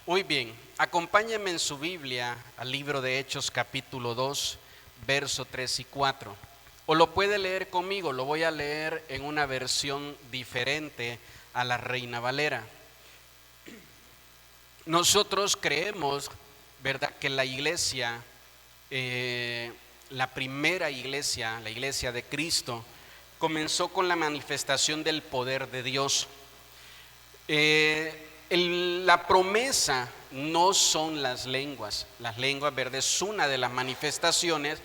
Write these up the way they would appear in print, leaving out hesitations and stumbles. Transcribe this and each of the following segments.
Muy bien, acompáñenme en su Biblia al libro de Hechos capítulo 2, verso 3 y 4. O lo puede leer conmigo, lo voy a leer en una versión diferente a la Reina Valera. Nosotros creemos, ¿verdad?, que la iglesia, la primera iglesia, la iglesia de Cristo, comenzó con la manifestación del poder de Dios. La promesa no son las lenguas, ¿verdad?, es una de las manifestaciones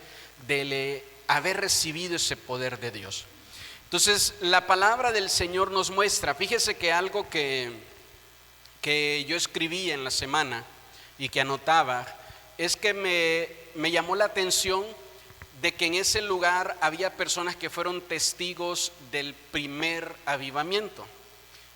de haber recibido ese poder de Dios. Entonces, la palabra del Señor nos muestra, fíjese que algo que yo escribí en la semana y que anotaba, es que me llamó la atención de que en ese lugar había personas que fueron testigos del primer avivamiento.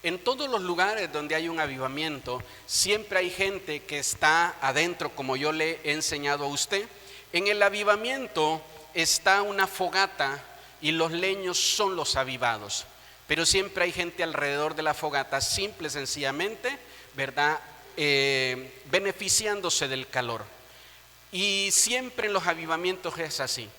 En todos los lugares donde hay un avivamiento, siempre hay gente que está adentro, como yo le he enseñado a usted. En el avivamiento está una fogata y los leños son los avivados, pero siempre hay gente alrededor de la fogata, simple y sencillamente, ¿verdad?, beneficiándose del calor. Y siempre en los avivamientos es así.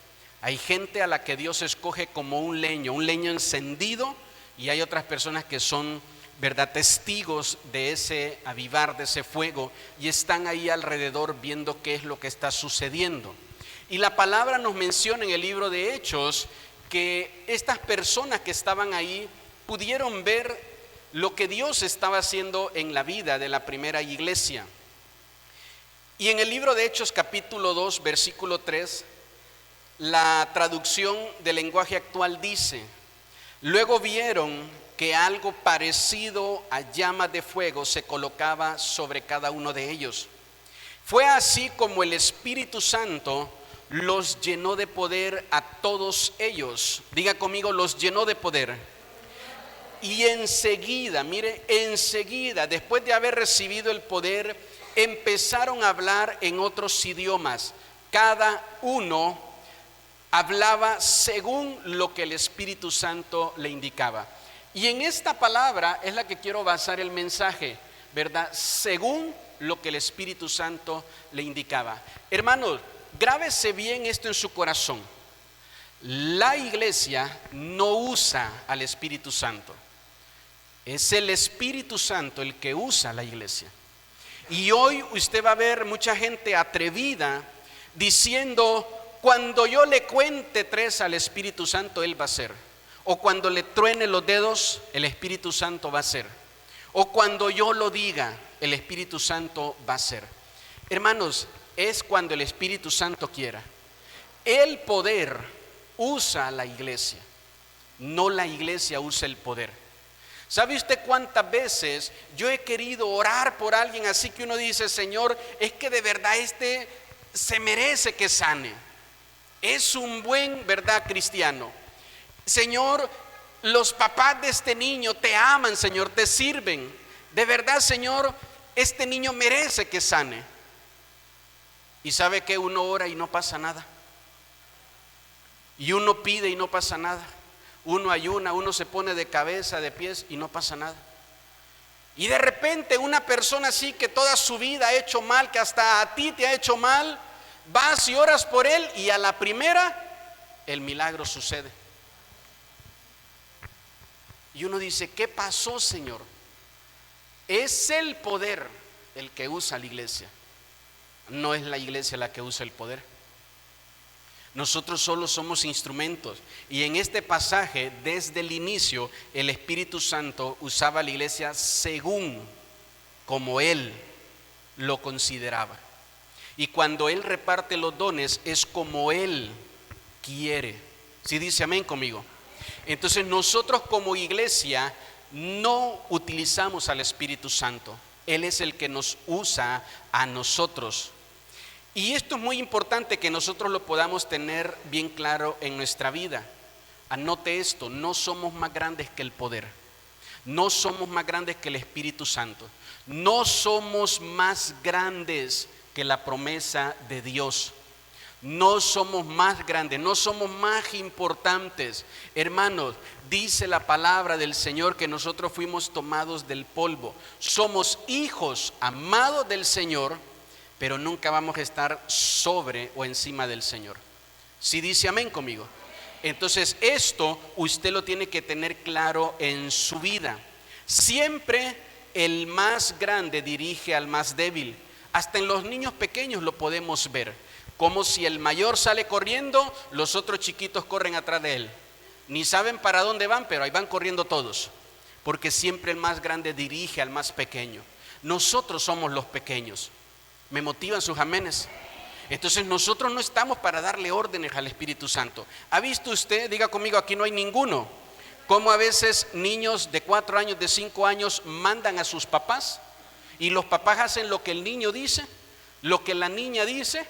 Hay gente a la que Dios escoge como un leño encendido, y hay otras personas que son, ¿verdad?, testigos de ese avivar, de ese fuego, y están ahí alrededor viendo qué es lo que está sucediendo. Y la palabra nos menciona en el libro de Hechos que estas personas que estaban ahí pudieron ver lo que Dios estaba haciendo en la vida de la primera iglesia. Y en el libro de Hechos capítulo 2, versículo 3, la traducción del lenguaje actual dice: luego vieron que algo parecido a llamas de fuego se colocaba sobre cada uno de ellos. Fue así como el Espíritu Santo los llenó de poder a todos ellos. Diga conmigo, los llenó de poder. Y enseguida, después de haber recibido el poder, empezaron a hablar en otros idiomas. Cada uno hablaba según lo que el Espíritu Santo le indicaba. Y en esta palabra es la que quiero basar el mensaje, ¿verdad? Según lo que el Espíritu Santo le indicaba. Hermanos, grábese bien esto en su corazón. La iglesia no usa al Espíritu Santo. Es el Espíritu Santo el que usa la iglesia. Y hoy usted va a ver mucha gente atrevida diciendo: cuando yo le cuente 3 al Espíritu Santo, Él va a hacer. O cuando le truene los dedos, el Espíritu Santo va a hacer. O cuando yo lo diga, el Espíritu Santo va a hacer. Hermanos, es cuando el Espíritu Santo quiera. El poder usa a la iglesia, no la iglesia usa el poder. ¿Sabe usted cuántas veces yo he querido orar por alguien así que uno dice: Señor, es que de verdad se merece que sane? Es un buen, ¿verdad?, cristiano. Señor, los papás de este niño te aman, Señor, te sirven. De verdad, Señor, este niño merece que sane. Y sabe que uno ora y no pasa nada. Y uno pide y no pasa nada. Uno ayuna, uno se pone de cabeza, de pies y no pasa nada. Y de repente una persona así que toda su vida ha hecho mal, que hasta a ti te ha hecho mal, vas y oras por él y a la primera el milagro sucede. Y uno dice: ¿qué pasó, Señor? Es el poder el que usa la iglesia, no es la iglesia la que usa el poder. Nosotros solo somos instrumentos. Y en este pasaje, desde el inicio, el Espíritu Santo usaba a la iglesia según como Él lo consideraba. Y cuando Él reparte los dones, es como Él quiere. ¿Sí dice amén conmigo? Entonces nosotros como iglesia no utilizamos al Espíritu Santo. Él es el que nos usa a nosotros. Y esto es muy importante que nosotros lo podamos tener bien claro en nuestra vida. Anote esto: no somos más grandes que el poder. No somos más grandes que el Espíritu Santo. No somos más grandes que la promesa de Dios. No somos más grandes, no somos más importantes. Hermanos, dice la palabra del Señor que nosotros fuimos tomados del polvo. Somos hijos amados del Señor, pero nunca vamos a estar sobre o encima del Señor. ¿Sí dice amén conmigo? Entonces esto usted lo tiene que tener claro en su vida. Siempre el más grande dirige al más débil. Hasta en los niños pequeños lo podemos ver. Como si el mayor sale corriendo, los otros chiquitos corren atrás de él. Ni saben para dónde van, pero ahí van corriendo todos. Porque siempre el más grande dirige al más pequeño. Nosotros somos los pequeños. ¿Me motivan sus amenes? Entonces nosotros no estamos para darle órdenes al Espíritu Santo. ¿Ha visto usted? Diga conmigo, aquí no hay ninguno. Cómo a veces niños de 4 años, de 5 años mandan a sus papás y los papás hacen lo que el niño dice, lo que la niña dice.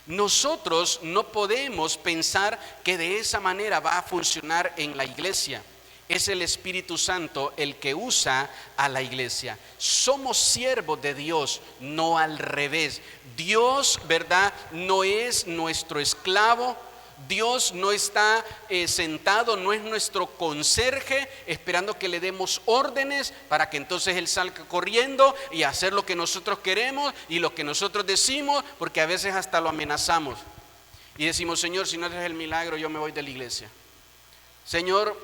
Nosotros no podemos pensar que de esa manera va a funcionar en la iglesia. Es el Espíritu Santo el que usa a la iglesia. Somos siervos de Dios, no al revés. Dios, ¿verdad?, no es nuestro esclavo. Dios no está sentado, no es nuestro conserje esperando que le demos órdenes para que entonces Él salga corriendo y hacer lo que nosotros queremos y lo que nosotros decimos, porque a veces hasta lo amenazamos y decimos: Señor, si no haces el milagro, yo me voy de la iglesia. Señor,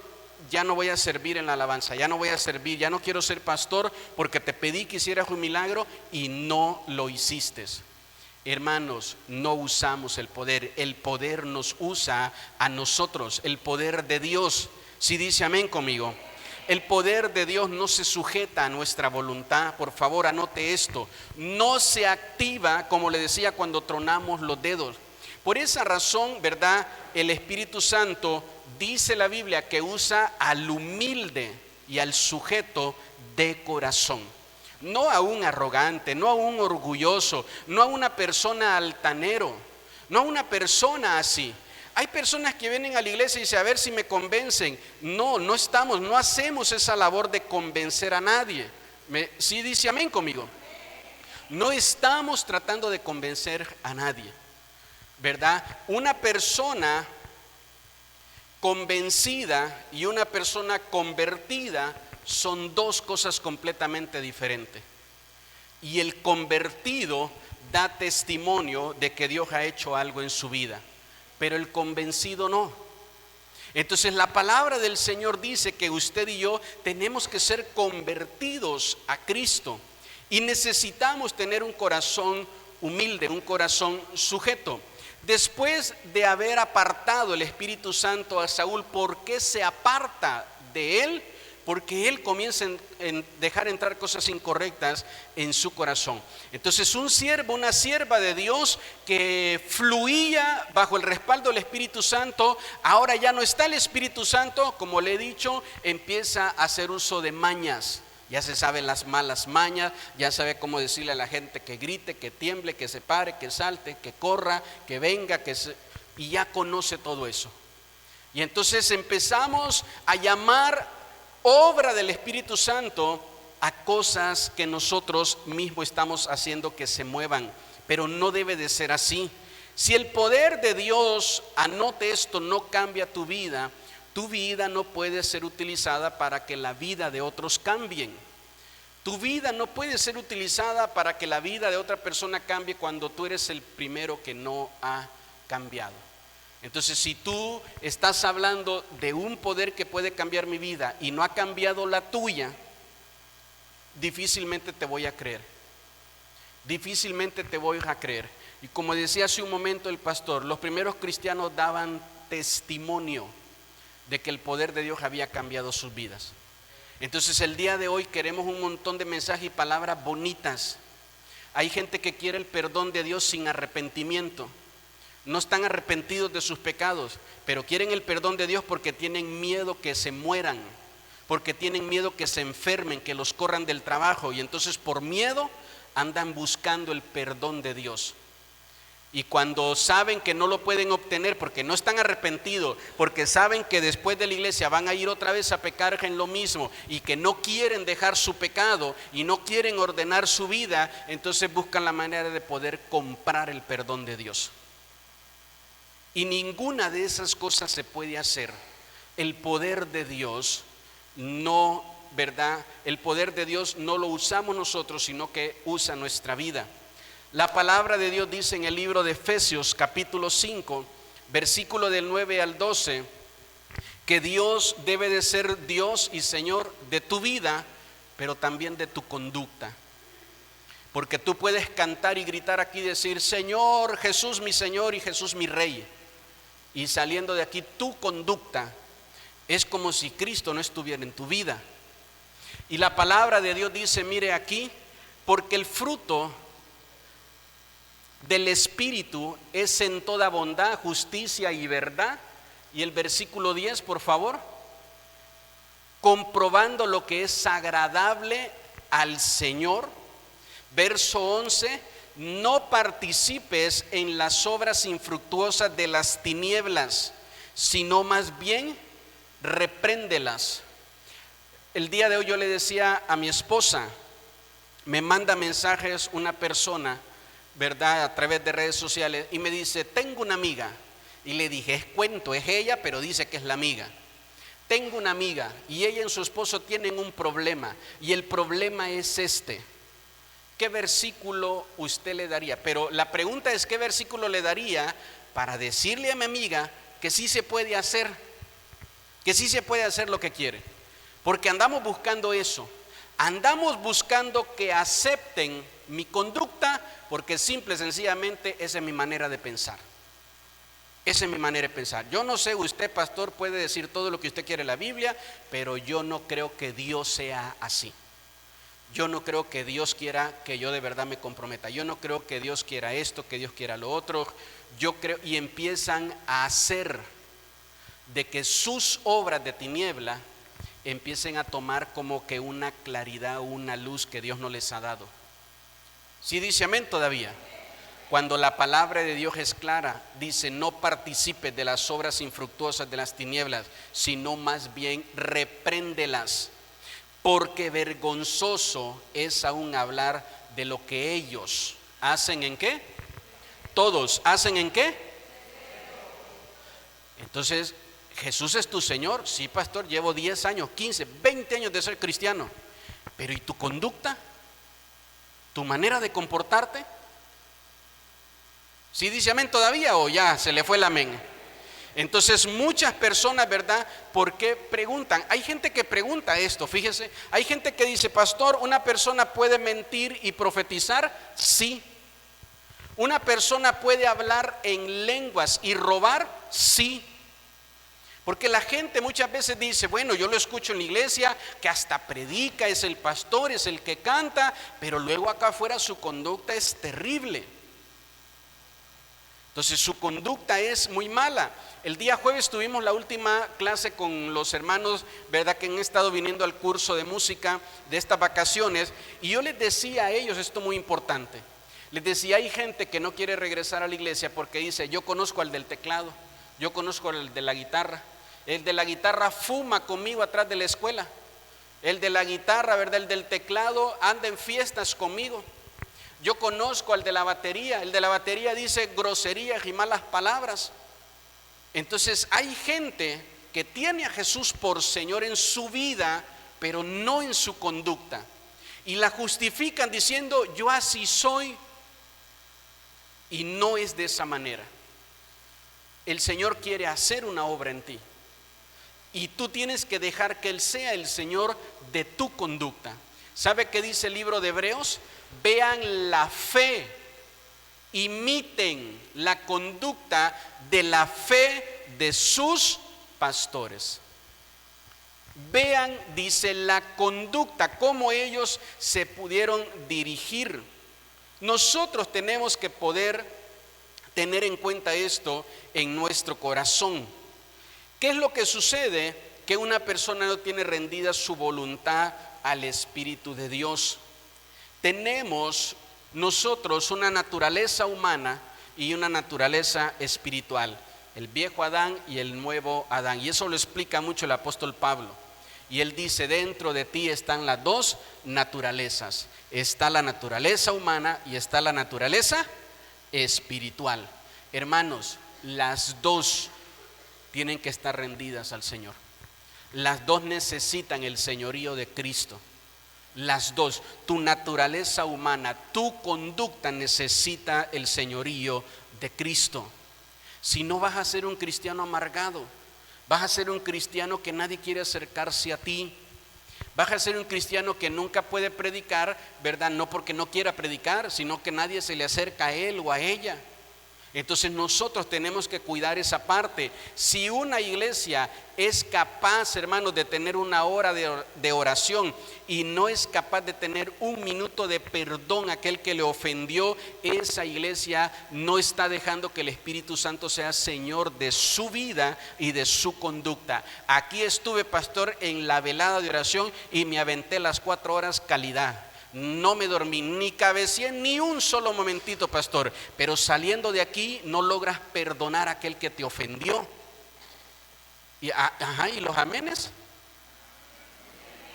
ya no voy a servir en la alabanza, ya no voy a servir, ya no quiero ser pastor porque te pedí que hicieras un milagro y no lo hiciste. Hermanos, no usamos el poder nos usa a nosotros, el poder de Dios. Si dice amén conmigo. El poder de Dios no se sujeta a nuestra voluntad. Por favor, anote esto. No se activa, como le decía, cuando tronamos los dedos. Por esa razón, ¿verdad?, el Espíritu Santo, dice la Biblia, que usa al humilde y al sujeto de corazón. No a un arrogante, no a un orgulloso, no a una persona altanero, no a una persona así. Hay personas que vienen a la iglesia y dicen: a ver si me convencen. No hacemos esa labor de convencer a nadie. ¿Sí dice amén conmigo? No estamos tratando de convencer a nadie, ¿verdad? Una persona convencida y una persona convertida son dos cosas completamente diferentes. Y el convertido da testimonio de que Dios ha hecho algo en su vida, pero el convencido no. Entonces la palabra del Señor dice que usted y yo tenemos que ser convertidos a Cristo y necesitamos tener un corazón humilde, un corazón sujeto. Después de haber apartado el Espíritu Santo a Saúl, ¿por qué se aparta de él? Porque él comienza a dejar entrar cosas incorrectas en su corazón. Entonces un siervo, una sierva de Dios que fluía bajo el respaldo del Espíritu Santo, ahora ya no está el Espíritu Santo, como le he dicho, empieza a hacer uso de mañas. Ya se saben las malas mañas, ya sabe cómo decirle a la gente que grite, que tiemble, que se pare, que salte, que corra, que venga, y ya conoce todo eso. Y entonces empezamos a llamar obra del Espíritu Santo a cosas que nosotros mismos estamos haciendo que se muevan, pero no debe de ser así. Si el poder de Dios, anote esto, no cambia tu vida no puede ser utilizada para que la vida de otros cambien. Tu vida no puede ser utilizada para que la vida de otra persona cambie cuando tú eres el primero que no ha cambiado. Entonces, si tú estás hablando de un poder que puede cambiar mi vida y no ha cambiado la tuya, difícilmente te voy a creer. Difícilmente te voy a creer. Y como decía hace un momento el pastor, los primeros cristianos daban testimonio de que el poder de Dios había cambiado sus vidas. Entonces, el día de hoy queremos un montón de mensajes y palabras bonitas. Hay gente que quiere el perdón de Dios sin arrepentimiento. No están arrepentidos de sus pecados, pero quieren el perdón de Dios porque tienen miedo que se mueran, porque tienen miedo que se enfermen, que los corran del trabajo, y entonces por miedo andan buscando el perdón de Dios. Y cuando saben que no lo pueden obtener porque no están arrepentidos, porque saben que después de la iglesia van a ir otra vez a pecar en lo mismo y que no quieren dejar su pecado y no quieren ordenar su vida, entonces buscan la manera de poder comprar el perdón de Dios. Y ninguna de esas cosas se puede hacer. El poder de Dios no, ¿verdad? El poder de Dios no lo usamos nosotros, sino que usa nuestra vida. La palabra de Dios dice en el libro de Efesios capítulo 5, versículo del 9 al 12, que Dios debe de ser Dios y Señor de tu vida, pero también de tu conducta. Porque tú puedes cantar y gritar aquí y decir: Señor, Jesús mi Señor y Jesús mi Rey. Y saliendo de aquí, tu conducta es como si Cristo no estuviera en tu vida. Y la palabra de Dios dice, mire aquí, porque el fruto del Espíritu es en toda bondad, justicia y verdad. Y el versículo 10, por favor. Comprobando lo que es agradable al Señor. Verso 11, no participes en las obras infructuosas de las tinieblas, sino más bien repréndelas. El día de hoy yo le decía a mi esposa, me manda mensajes una persona, ¿verdad?, a través de redes sociales, y me dice: tengo una amiga. Y le dije: es cuento, es ella, pero dice que es la amiga. Tengo una amiga y ella y su esposo tienen un problema, y el problema es este. ¿Qué versículo usted le daría? Pero la pregunta es: ¿qué versículo le daría para decirle a mi amiga que sí se puede hacer? Que sí se puede hacer lo que quiere. Porque andamos buscando eso. Andamos buscando que acepten mi conducta, porque simple y sencillamente esa es mi manera de pensar. Esa es mi manera de pensar. Yo no sé, usted, pastor, puede decir todo lo que usted quiere en la Biblia, pero yo no creo que Dios sea así. Yo no creo que Dios quiera que yo de verdad me comprometa. Yo no creo que Dios quiera esto, que Dios quiera lo otro. Yo creo, y empiezan a hacer de que sus obras de tiniebla empiecen a tomar como que una claridad, una luz que Dios no les ha dado. ¿Sí dice amén todavía? Cuando la palabra de Dios es clara, dice: no participes de las obras infructuosas de las tinieblas, sino más bien repréndelas. Porque vergonzoso es aún hablar de lo que ellos hacen. ¿En qué? Todos hacen. ¿En qué? Entonces, ¿Jesús es tu Señor? Sí, pastor, llevo 10 años, 15, 20 años de ser cristiano. Pero ¿y tu conducta? ¿Tu manera de comportarte? ¿Sí dice amén todavía o ya se le fue el amén? Entonces muchas personas, ¿verdad? ¿Por qué preguntan? Hay gente que pregunta esto, fíjese. Hay gente que dice: pastor, ¿una persona puede mentir y profetizar? Sí. ¿Una persona puede hablar en lenguas y robar? Sí. Porque la gente muchas veces dice: bueno, yo lo escucho en la iglesia, que hasta predica, es el pastor, es el que canta, pero luego acá afuera su conducta es terrible. Entonces su conducta es muy mala. El día jueves tuvimos la última clase con los hermanos, ¿verdad?, que han estado viniendo al curso de música de estas vacaciones, y yo les decía a ellos esto muy importante. Les decía: hay gente que no quiere regresar a la iglesia porque dice: yo conozco al del teclado, yo conozco al de la guitarra. El de la guitarra fuma conmigo atrás de la escuela. El de la guitarra, ¿verdad?, el del teclado anda en fiestas conmigo. Yo conozco al de la batería. El de la batería dice groserías y malas palabras. Entonces hay gente que tiene a Jesús por Señor en su vida, pero no en su conducta. Y la justifican diciendo: yo así soy. Y no es de esa manera. El Señor quiere hacer una obra en ti. Y tú tienes que dejar que Él sea el Señor de tu conducta. ¿Sabe qué dice el libro de Hebreos? Vean la fe, imiten la conducta de la fe de sus pastores. Vean, dice, la conducta, cómo ellos se pudieron dirigir. Nosotros tenemos que poder tener en cuenta esto en nuestro corazón. ¿Qué es lo que sucede? Que una persona no tiene rendida su voluntad al Espíritu de Dios. Tenemos nosotros una naturaleza humana y una naturaleza espiritual, el viejo Adán y el nuevo Adán, y eso lo explica mucho el apóstol Pablo. Y él dice: dentro de ti están las dos naturalezas, está la naturaleza humana y está la naturaleza espiritual. Hermanos, las dos tienen que estar rendidas al Señor. Las dos necesitan el señorío de Cristo. Las dos, tu naturaleza humana, tu conducta necesita el señorío de Cristo. Si no, vas a ser un cristiano amargado, vas a ser un cristiano que nadie quiere acercarse a ti, vas a ser un cristiano que nunca puede predicar, ¿verdad? No porque no quiera predicar, sino que nadie se le acerca a él o a ella. Entonces nosotros tenemos que cuidar esa parte. Si una iglesia es capaz, hermanos, de tener una hora de oración y no es capaz de tener un minuto de perdón a aquel que le ofendió, esa iglesia no está dejando que el Espíritu Santo sea Señor de su vida y de su conducta. Aquí estuve, pastor, en la velada de oración y me aventé las 4 horas calidad. No me dormí, ni cabeceé ni un solo momentito, pastor. Pero saliendo de aquí no logras perdonar a aquel que te ofendió. ¿Y los amenes?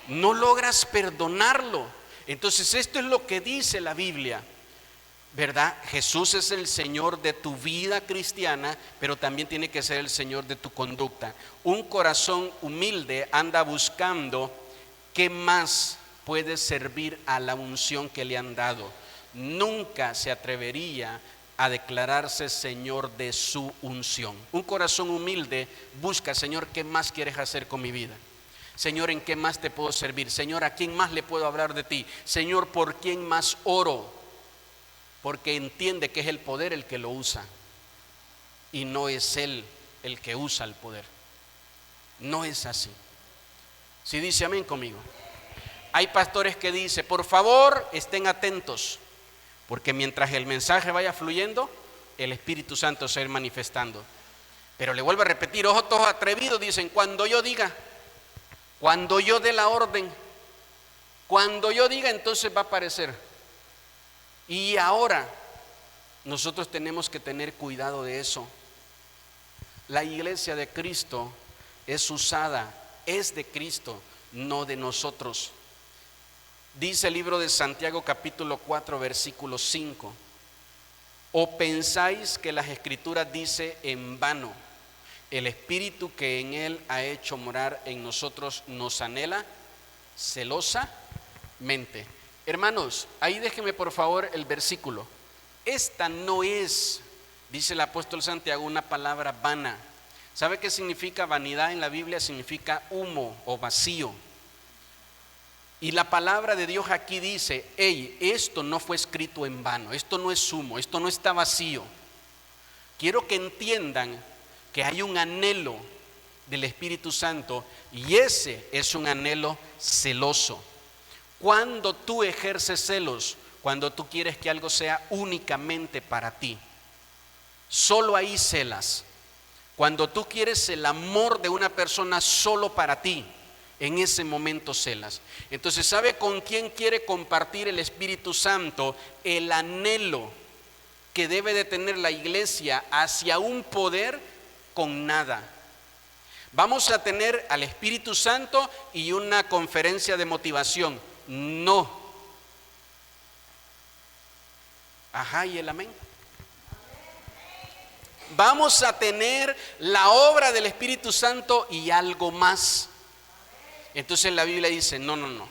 No logras perdonarlo. Entonces esto es lo que dice la Biblia, ¿verdad? Jesús es el Señor de tu vida cristiana, pero también tiene que ser el Señor de tu conducta. Un corazón humilde anda buscando qué más puede servir a la unción que le han dado. Nunca se atrevería a declararse Señor de su unción. Un corazón humilde busca: Señor, ¿qué más quieres hacer con mi vida? Señor, ¿en qué más te puedo servir? Señor, ¿a quién más le puedo hablar de ti? Señor, ¿por quién más oro? Porque entiende que es el poder el que lo usa y no es él el que usa el poder. No es así. Si dice amén conmigo. Hay pastores que dicen: por favor, estén atentos, porque mientras el mensaje vaya fluyendo, el Espíritu Santo se va a ir manifestando. Pero le vuelvo a repetir, ojos todos atrevidos, dicen: cuando yo diga, cuando yo dé la orden, cuando yo diga, entonces va a aparecer. Y ahora nosotros tenemos que tener cuidado de eso. La iglesia de Cristo es usada, es de Cristo, no de nosotros. Dice el libro de Santiago capítulo 4 versículo 5: ¿o pensáis que las escrituras dice en vano, el Espíritu que en él ha hecho morar en nosotros nos anhela celosamente? Hermanos, ahí déjenme por favor el versículo. Esta no es, dice el apóstol Santiago, una palabra vana. ¿Sabe qué significa vanidad en la Biblia? Significa humo o vacío. Y la palabra de Dios aquí dice: hey, esto no fue escrito en vano, esto no es humo, esto no está vacío. Quiero que entiendan que hay un anhelo del Espíritu Santo y ese es un anhelo celoso. Cuando tú ejerces celos, cuando tú quieres que algo sea únicamente para ti, solo ahí celas. Cuando tú quieres el amor de una persona solo para ti, en ese momento celas. Entonces, ¿sabe con quién quiere compartir el Espíritu Santo el anhelo que debe de tener la iglesia hacia un poder? Con nada. Vamos a tener al Espíritu Santo y una conferencia de motivación. No. ¿Y el amén? Vamos a tener la obra del Espíritu Santo y algo más. Entonces la Biblia dice: no.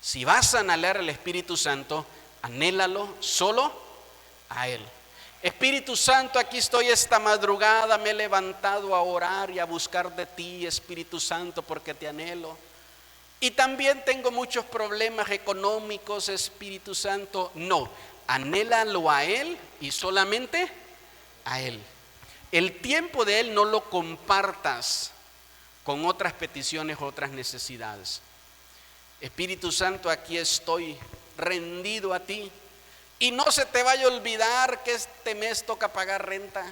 Si vas a anhelar al Espíritu Santo, anhélalo solo a Él. Espíritu Santo, aquí estoy esta madrugada, me he levantado a orar y a buscar de ti, Espíritu Santo, porque te anhelo. Y también tengo muchos problemas económicos, Espíritu Santo. No, anhélalo a Él y solamente a Él. El tiempo de Él no lo compartas con otras peticiones, otras necesidades. Espíritu Santo, aquí estoy rendido a ti. Y no se te vaya a olvidar que este mes toca pagar renta.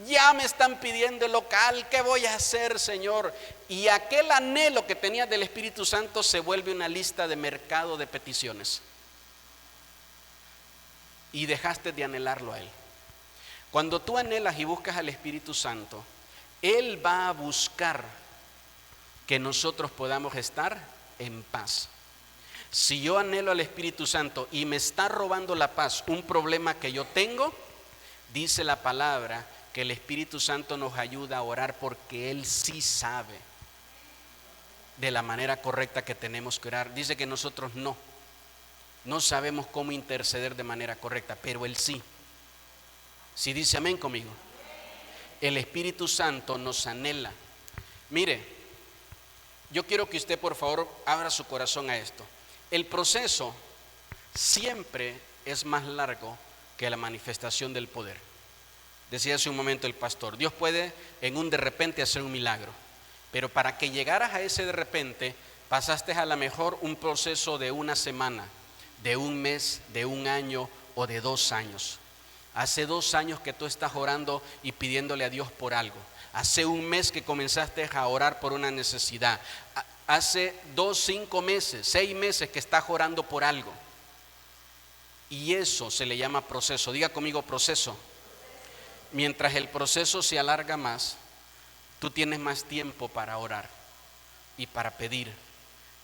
Ya me están pidiendo el local, ¿qué voy a hacer, Señor? Y aquel anhelo que tenías del Espíritu Santo se vuelve una lista de mercado de peticiones. Y dejaste de anhelarlo a Él. Cuando tú anhelas y buscas al Espíritu Santo, Él va a buscar que nosotros podamos estar en paz. Si yo anhelo al Espíritu Santo y me está robando la paz un problema que yo tengo, dice la palabra que el Espíritu Santo nos ayuda a orar porque Él sí sabe de la manera correcta que tenemos que orar. Dice que nosotros no sabemos cómo interceder de manera correcta, pero Él sí. Si dice amén conmigo. El Espíritu Santo nos anhela. Mire, yo quiero que usted por favor abra su corazón a esto. El proceso siempre es más largo que la manifestación del poder. Decía hace un momento el pastor, Dios puede en un de repente hacer un milagro, pero para que llegaras a ese de repente, pasaste a lo mejor un proceso de una semana, de un mes, de un año o de 2 años. Hace 2 años que tú estás orando y pidiéndole a Dios por algo. Hace un mes que comenzaste a orar por una necesidad. Hace 2, 5 meses, 6 meses que estás orando por algo. Y eso se le llama proceso. Diga conmigo proceso. Mientras el proceso se alarga más, tú tienes más tiempo para orar y para pedir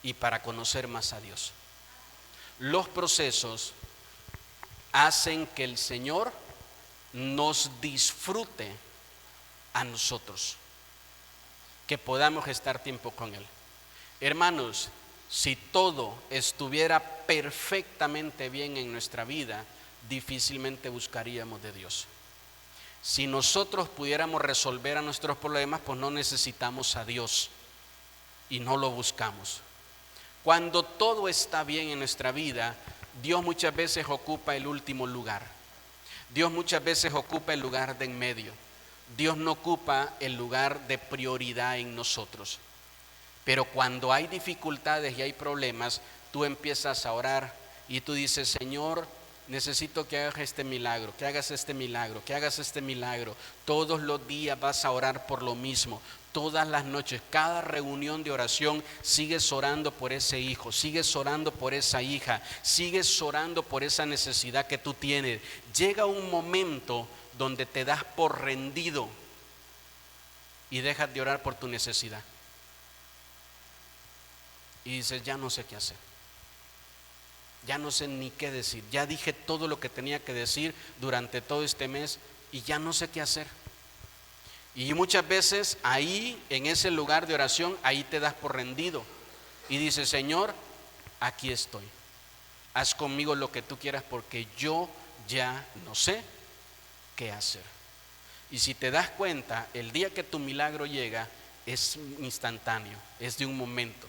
y para conocer más a Dios. Los procesos hacen que el Señor nos disfrute a nosotros, que podamos estar tiempo con Él. Hermanos, si todo estuviera perfectamente bien en nuestra vida, difícilmente buscaríamos de Dios. Si nosotros pudiéramos resolver a nuestros problemas, pues no necesitamos a Dios y no lo buscamos. Cuando todo está bien en nuestra vida, Dios muchas veces ocupa el último lugar. Dios muchas veces ocupa el lugar de en medio. Dios no ocupa el lugar de prioridad en nosotros. Pero cuando hay dificultades y hay problemas, tú empiezas a orar y tú dices, Señor, necesito que hagas este milagro, que hagas este milagro, que hagas este milagro. Todos los días vas a orar por lo mismo. Todas las noches, cada reunión de oración, sigues orando por ese hijo, sigues orando por esa hija, sigues orando por esa necesidad que tú tienes. Llega un momento donde te das por rendido y dejas de orar por tu necesidad. Y dices, ya no sé qué hacer. Ya no sé ni qué decir. Ya dije todo lo que tenía que decir durante todo este mes y ya no sé qué hacer. Y muchas veces ahí, en ese lugar de oración, ahí te das por rendido y dices, Señor, aquí estoy. Haz conmigo lo que tú quieras porque yo ya no sé qué hacer. Y si te das cuenta, el día que tu milagro llega es instantáneo, es de un momento.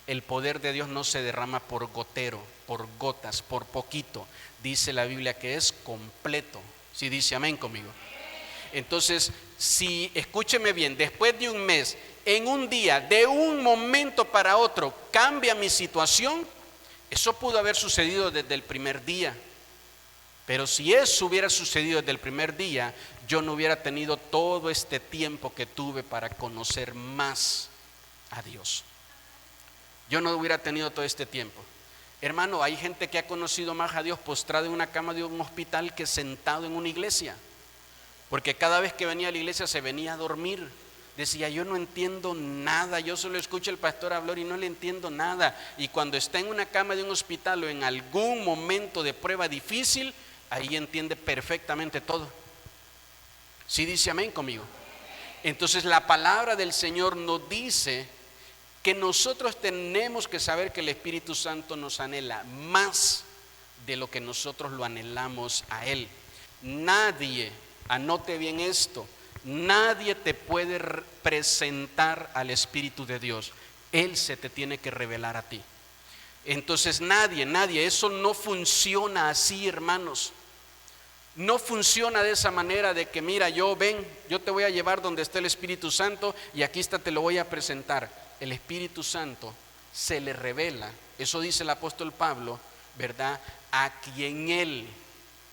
El poder de Dios no se derrama por gotero, por gotas, por poquito. Dice la Biblia que es completo. Si dice amén conmigo. Entonces, si, escúcheme bien, después de un mes, en un día, de un momento para otro, cambia mi situación, eso pudo haber sucedido desde el primer día. Pero si eso hubiera sucedido desde el primer día, yo no hubiera tenido todo este tiempo que tuve para conocer más a Dios. Yo no hubiera tenido todo este tiempo. Hermano, hay gente que ha conocido más a Dios postrado en una cama de un hospital que sentado en una iglesia. Porque cada vez que venía a la iglesia se venía a dormir. Decía, yo no entiendo nada, yo solo escucho al pastor hablar y no le entiendo nada. Y cuando está en una cama de un hospital o en algún momento de prueba difícil, ahí entiende perfectamente todo. ¿Sí dice amén conmigo? Entonces la palabra del Señor nos dice que nosotros tenemos que saber que el Espíritu Santo nos anhela más de lo que nosotros lo anhelamos a Él. Nadie, anote bien esto, nadie te puede presentar al Espíritu de Dios. Él se te tiene que revelar a ti. Entonces nadie, eso no funciona así, hermanos. No funciona de esa manera de que mira, yo te voy a llevar donde está el Espíritu Santo y aquí está, te lo voy a presentar. El Espíritu Santo se le revela, eso dice el apóstol Pablo, ¿verdad? A quien Él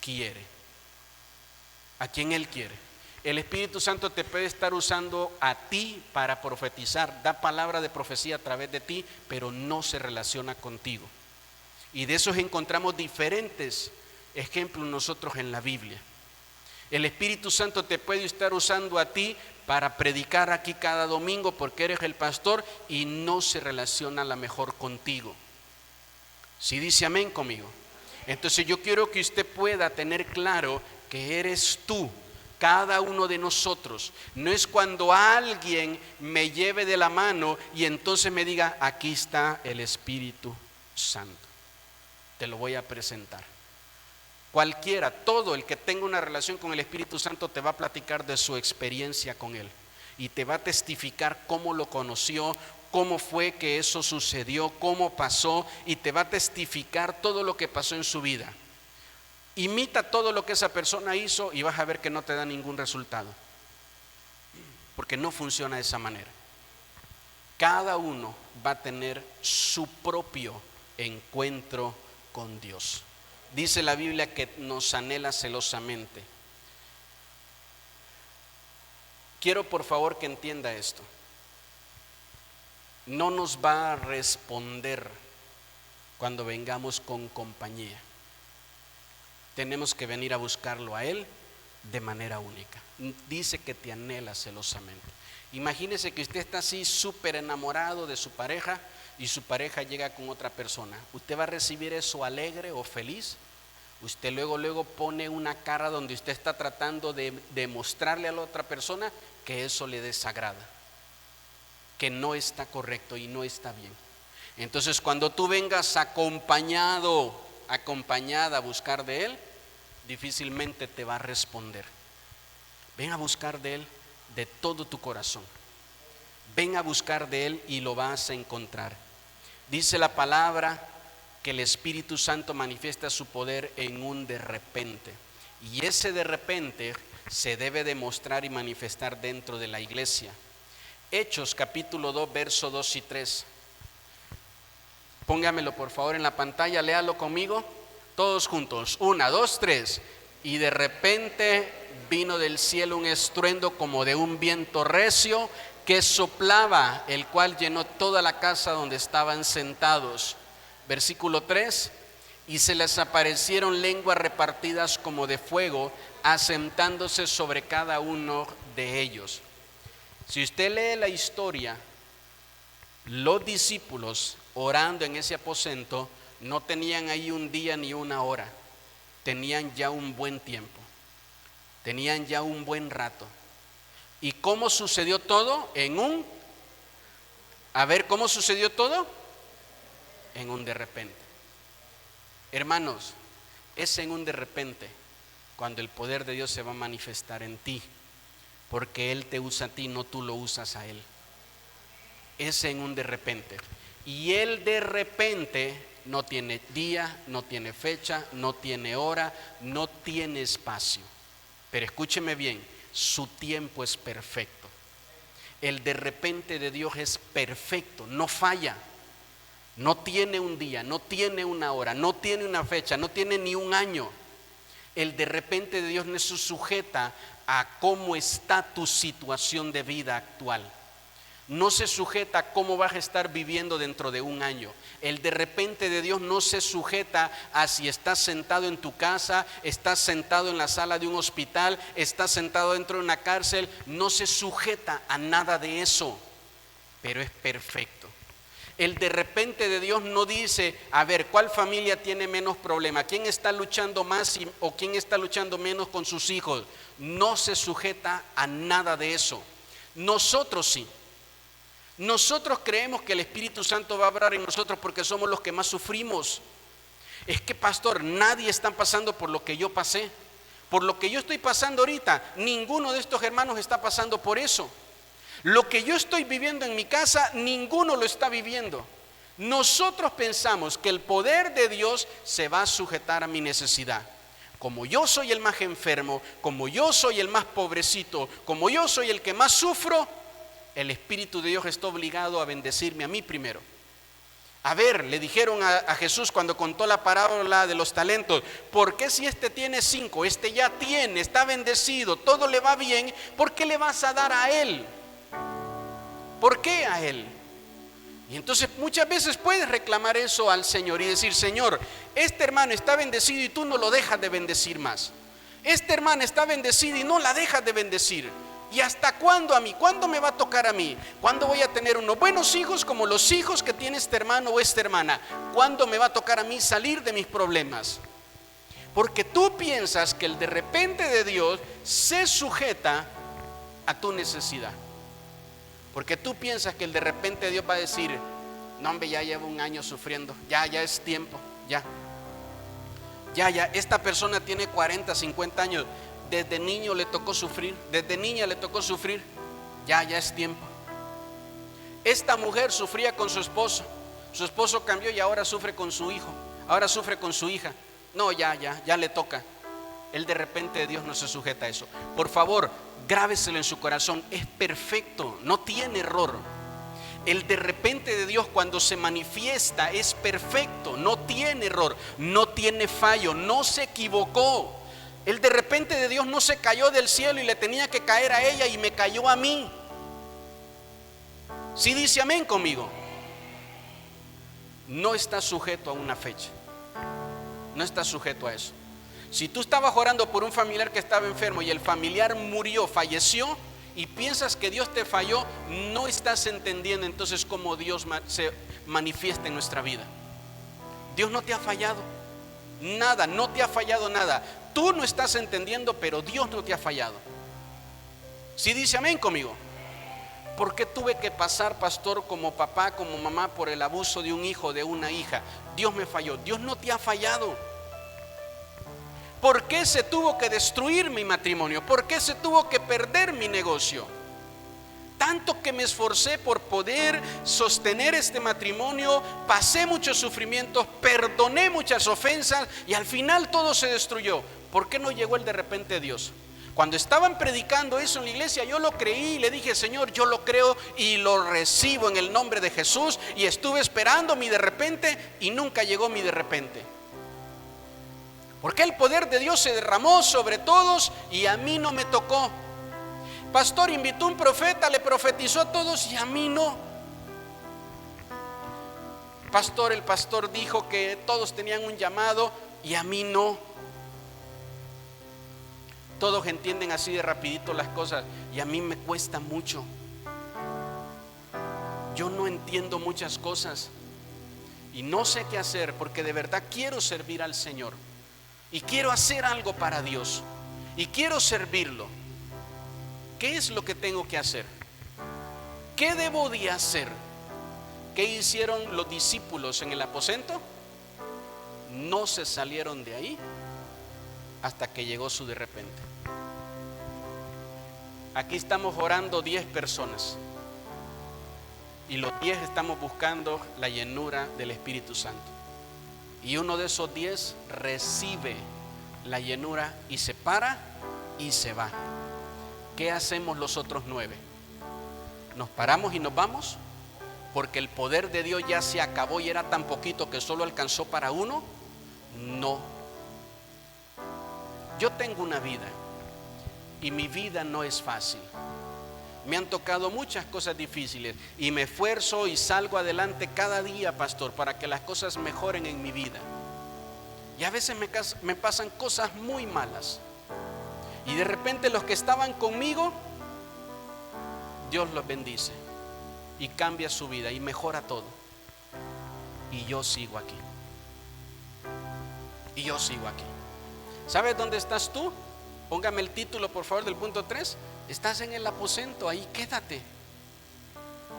quiere. A quien Él quiere. El Espíritu Santo te puede estar usando a ti para profetizar, da palabra de profecía a través de ti, pero no se relaciona contigo. Y de esos encontramos diferentes ejemplos nosotros en la Biblia. El Espíritu Santo te puede estar usando a ti para predicar aquí cada domingo porque eres el pastor y no se relaciona a lo mejor contigo. ¿Sí dice amén conmigo? Entonces yo quiero que usted pueda tener claro que eres tú Cada uno de nosotros. No es cuando alguien me lleve de la mano y entonces me diga, aquí está el Espíritu Santo. Te lo voy a presentar. Cualquiera, todo el que tenga una relación con el Espíritu Santo te va a platicar de su experiencia con Él. Y te va a testificar cómo lo conoció, cómo fue que eso sucedió, cómo pasó, y te va a testificar todo lo que pasó en su vida. Imita todo lo que esa persona hizo y vas a ver que no te da ningún resultado, porque no funciona de esa manera. Cada uno va a tener su propio encuentro con Dios. Dice la Biblia que nos anhela celosamente. Quiero por favor que entienda esto. No nos va a responder cuando vengamos con compañía. Tenemos que venir a buscarlo a Él de manera única. Dice que te anhela celosamente. Imagínese que usted está así súper enamorado de su pareja y su pareja llega con otra persona. ¿Usted va a recibir eso alegre o feliz? Usted luego pone una cara donde usted está tratando de demostrarle a la otra persona que eso le desagrada, que no está correcto y no está bien. Entonces cuando tú vengas acompañada a buscar de Él, difícilmente te va a responder. Ven a buscar de Él de todo tu corazón. Ven a buscar de Él y lo vas a encontrar. Dice la palabra que el Espíritu Santo manifiesta su poder en un de repente. Y ese de repente se debe demostrar y manifestar dentro de la iglesia. Hechos capítulo 2, verso 2 y 3. Póngamelo por favor en la pantalla, léalo conmigo, todos juntos. 1, 2, 3. Y de repente vino del cielo un estruendo como de un viento recio que soplaba, el cual llenó toda la casa donde estaban sentados. Versículo 3. Y se les aparecieron lenguas repartidas como de fuego, asentándose sobre cada uno de ellos. Si usted lee la historia, los discípulos orando en ese aposento no tenían ahí un día ni una hora, tenían ya un buen tiempo, tenían ya un buen rato. ¿Y cómo sucedió todo? ¿Cómo sucedió todo? En un de repente. Hermanos, es en un de repente cuando el poder de Dios se va a manifestar en ti, porque Él te usa a ti, no tú lo usas a Él. Es en un de repente. Y el de repente no tiene día, no tiene fecha, no tiene hora, no tiene espacio. Pero escúcheme bien, su tiempo es perfecto. El de repente de Dios es perfecto, no falla. No tiene un día, no tiene una hora, no tiene una fecha, no tiene ni un año. El de repente de Dios no se sujeta a cómo está tu situación de vida actual. No se sujeta a cómo vas a estar viviendo dentro de un año. El de repente de Dios no se sujeta a si estás sentado en tu casa, estás sentado en la sala de un hospital, estás sentado dentro de una cárcel. No se sujeta a nada de eso, pero es perfecto. El de repente de Dios no dice, a ver, ¿cuál familia tiene menos problema? ¿Quién está luchando más o quién está luchando menos con sus hijos? No se sujeta a nada de eso. Nosotros sí. Nosotros creemos que el Espíritu Santo va a obrar en nosotros porque somos los que más sufrimos. Es que, pastor, nadie está pasando por lo que yo pasé. Por lo que yo estoy pasando ahorita, ninguno de estos hermanos está pasando por eso. Lo que yo estoy viviendo en mi casa, ninguno lo está viviendo. Nosotros pensamos que el poder de Dios se va a sujetar a mi necesidad. Como yo soy el más enfermo, como yo soy el más pobrecito, como yo soy el que más sufro, el Espíritu de Dios está obligado a bendecirme a mí primero. A ver, le dijeron a Jesús cuando contó la parábola de los talentos, ¿por qué si este tiene 5, este ya tiene, está bendecido, todo le va bien, ¿por qué le vas a dar a él? ¿Por qué a él? Y entonces muchas veces puedes reclamar eso al Señor y decir, Señor, este hermano está bendecido y tú no lo dejas de bendecir más. Esta hermana está bendecida y no la dejas de bendecir. ¿Y hasta cuándo a mí? ¿Cuándo me va a tocar a mí? ¿Cuándo voy a tener unos buenos hijos como los hijos que tiene este hermano o esta hermana? ¿Cuándo me va a tocar a mí salir de mis problemas? Porque tú piensas que el de repente de Dios se sujeta a tu necesidad. Porque tú piensas que el de repente Dios va a decir: no, hombre, ya llevo un año sufriendo, ya es tiempo, ya, esta persona tiene 40, 50 años, desde niño le tocó sufrir, desde niña le tocó sufrir, ya es tiempo. Esta mujer sufría con su esposo cambió y ahora sufre con su hijo, ahora sufre con su hija. No, ya le toca. El de repente de Dios no se sujeta a eso. Por favor, grábeselo en su corazón, es perfecto, no tiene error. El de repente de Dios cuando se manifiesta es perfecto, no tiene error, no tiene fallo, no se equivocó. El de repente de Dios no se cayó del cielo y le tenía que caer a ella y me cayó a mí. ¿Sí dice amén conmigo? No está sujeto a una fecha, no está sujeto a eso. Si tú estabas orando por un familiar que estaba enfermo y el familiar murió, falleció, y piensas que Dios te falló, no estás entendiendo entonces cómo Dios se manifiesta en nuestra vida. Dios no te ha fallado nada, no te ha fallado nada. Tú no estás entendiendo, pero Dios no te ha fallado. ¿Sí dice amén conmigo? ¿Por qué tuve que pasar, pastor, como papá, como mamá, por el abuso de un hijo, de una hija? Dios me falló. Dios no te ha fallado. ¿Por qué se tuvo que destruir mi matrimonio? ¿Por qué se tuvo que perder mi negocio? Tanto que me esforcé por poder sostener este matrimonio, pasé muchos sufrimientos, perdoné muchas ofensas y al final todo se destruyó. ¿Por qué no llegó el de repente de Dios? Cuando estaban predicando eso en la iglesia, yo lo creí y le dije: Señor, yo lo creo y lo recibo en el nombre de Jesús. Y estuve esperando mi de repente y nunca llegó mi de repente. Porque el poder de Dios se derramó sobre todos y a mí no me tocó. Pastor, invitó un profeta, le profetizó a todos y a mí no. Pastor, el pastor dijo que todos tenían un llamado y a mí no. Todos entienden así de rapidito las cosas y a mí me cuesta mucho. Yo no entiendo muchas cosas y no sé qué hacer, porque de verdad quiero servir al Señor. Y quiero hacer algo para Dios y quiero servirlo. ¿Qué es lo que tengo que hacer? ¿Qué debo de hacer? ¿Qué hicieron los discípulos en el aposento? No se salieron de ahí hasta que llegó su de repente. Aquí estamos orando 10 personas y los 10 estamos buscando la llenura del Espíritu Santo. Y uno de esos 10 recibe la llenura y se para y se va. ¿Qué hacemos los otros 9? ¿Nos paramos y nos vamos? Porque el poder de Dios ya se acabó y era tan poquito que solo alcanzó para uno. No. Yo tengo una vida y mi vida no es fácil. Me han tocado muchas cosas difíciles y me esfuerzo y salgo adelante cada día, pastor, para que las cosas mejoren en mi vida. Y a veces me pasan cosas muy malas. Y de repente los que estaban conmigo, Dios los bendice y cambia su vida y mejora todo. Y yo sigo aquí. Y yo sigo aquí. ¿Sabes dónde estás tú? Póngame el título, por favor, del punto 3. Estás en el aposento, ahí quédate.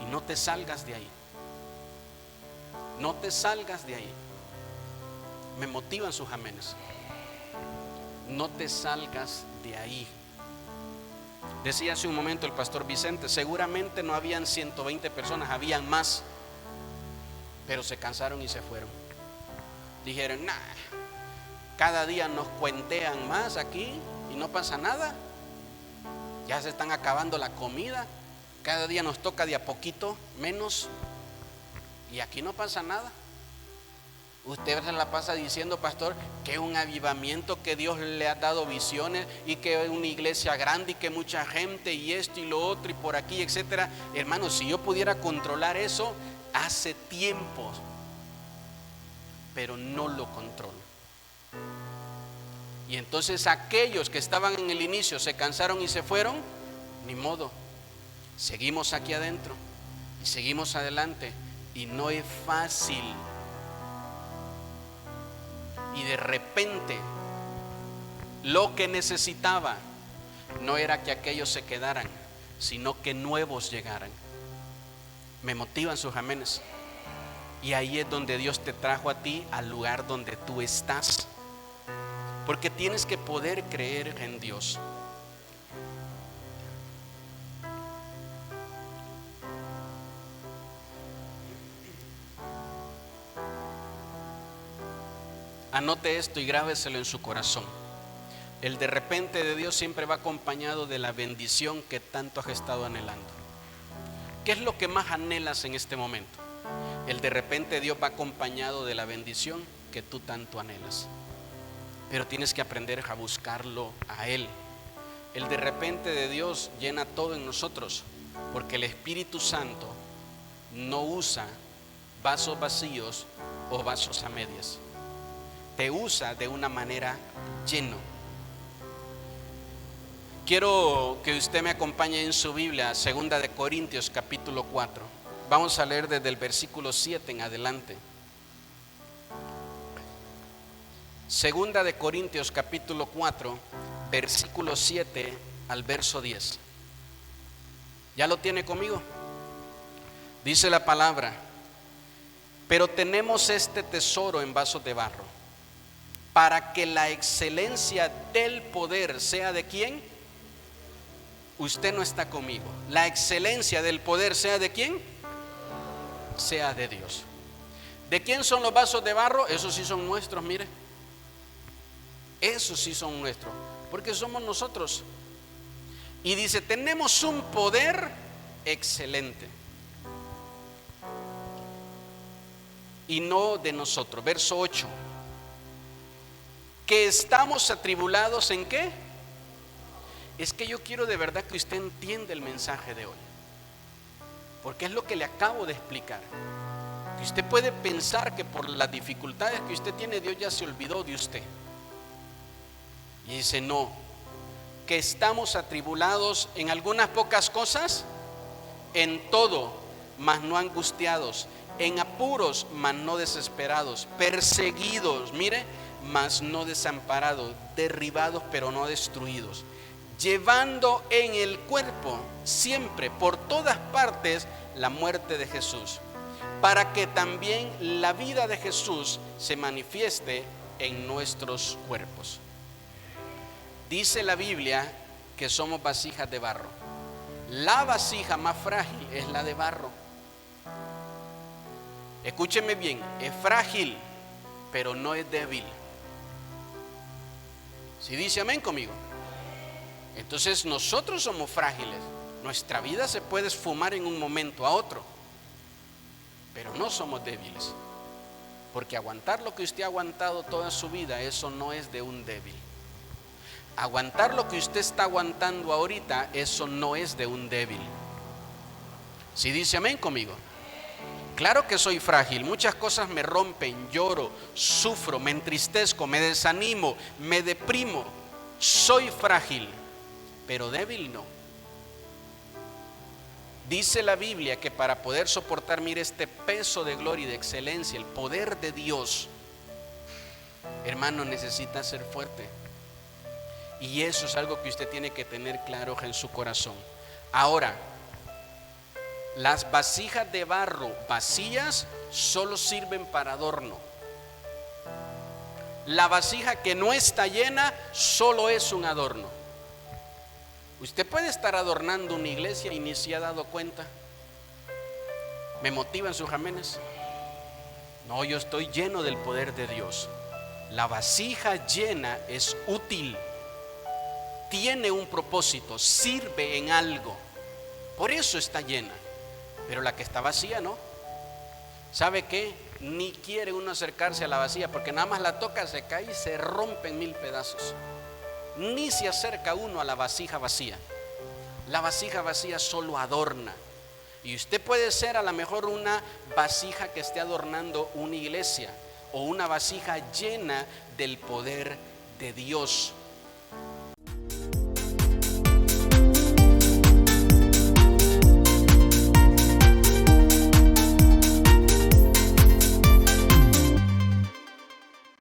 Y no te salgas de ahí. No te salgas de ahí. Me motivan sus amenes. No te salgas de ahí. Decía hace un momento el pastor Vicente, seguramente no habían 120 personas, habían más. Pero se cansaron y se fueron. Dijeron: nah, cada día nos cuentean más aquí y no pasa nada. Ya se están acabando la comida. Cada día nos toca de a poquito menos y aquí no pasa nada. Usted se la pasa diciendo, pastor, que un avivamiento, que Dios le ha dado visiones y que una iglesia grande y que mucha gente y esto y lo otro y por aquí, etcétera. Hermano, si yo pudiera controlar eso hace tiempo, pero no lo controlo. Y entonces aquellos que estaban en el inicio se cansaron y se fueron, ni modo. Seguimos aquí adentro y seguimos adelante y no es fácil. Y de repente Lo que necesitaba no era que aquellos se quedaran, sino que nuevos llegaran. Me motivan sus amenes. Y ahí es donde Dios te trajo a ti, al lugar donde tú estás. Porque tienes que poder creer en Dios. Anote esto y grábeselo en su corazón. El de repente de Dios siempre va acompañado de la bendición que tanto has estado anhelando. ¿Qué es lo que más anhelas en este momento? El de repente de Dios va acompañado de la bendición que tú tanto anhelas. Pero tienes que aprender a buscarlo a Él. El de repente de Dios llena todo en nosotros, porque el Espíritu Santo no usa vasos vacíos o vasos a medias. Te usa de una manera lleno. Quiero que usted me acompañe en su Biblia, 2 de Corintios capítulo 4. Vamos a leer desde el versículo 7 en adelante. 2 de Corintios capítulo 4, versículo 7 al verso 10. ¿Ya lo tiene conmigo? Dice la palabra: pero tenemos este tesoro en vasos de barro, para que la excelencia del poder sea de ¿quién? Usted no está conmigo. La excelencia del poder sea de ¿quién? Sea de Dios. ¿De quién son los vasos de barro? Esos sí son nuestros, mire. Esos sí son nuestros, porque somos nosotros. Y dice, tenemos un poder excelente. Y no de nosotros. Verso 8. Que estamos atribulados ¿en qué? Es que yo quiero de verdad que usted entienda el mensaje de hoy, porque es lo que le acabo de explicar. Que usted puede pensar que por las dificultades que usted tiene, Dios ya se olvidó de usted. Y dice, no, que estamos atribulados en algunas pocas cosas, en todo, mas no angustiados, en apuros, mas no desesperados, perseguidos, mire, mas no desamparados, derribados pero no destruidos, llevando en el cuerpo siempre, por todas partes, la muerte de Jesús, para que también la vida de Jesús se manifieste en nuestros cuerpos. Dice la Biblia que somos vasijas de barro. La vasija más frágil es la de barro. Escúcheme bien, es frágil, pero no es débil. ¿Sí dice amén conmigo? Entonces nosotros somos frágiles. Nuestra vida se puede esfumar en un momento a otro, pero no somos débiles. Porque aguantar lo que usted ha aguantado toda su vida, eso no es de un débil. Aguantar lo que usted está aguantando ahorita, eso no es de un débil. ¿Sí dice amén conmigo? Claro que soy frágil, muchas cosas me rompen, lloro, sufro, me entristezco, me desanimo, me deprimo. Soy frágil, pero débil no. Dice la Biblia que para poder soportar, mire, este peso de gloria y de excelencia, el poder de Dios, hermano, necesita ser fuerte. Y eso es algo que usted tiene que tener claro en su corazón. Ahora, las vasijas de barro vacías solo sirven para adorno. La vasija que no está llena solo es un adorno. Usted puede estar adornando una iglesia y ni se ha dado cuenta. ¿Me motivan sus amenes? No, yo estoy lleno del poder de Dios. La vasija llena es útil, tiene un propósito, sirve en algo. Por eso está llena. Pero la que está vacía no. ¿Sabe qué? Ni quiere uno acercarse a la vacía, porque nada más la toca, se cae y se rompe en 1000 pedazos. Ni se acerca uno a la vasija vacía. La vasija vacía solo adorna. Y usted puede ser a lo mejor una vasija que esté adornando una iglesia, o una vasija llena del poder de Dios.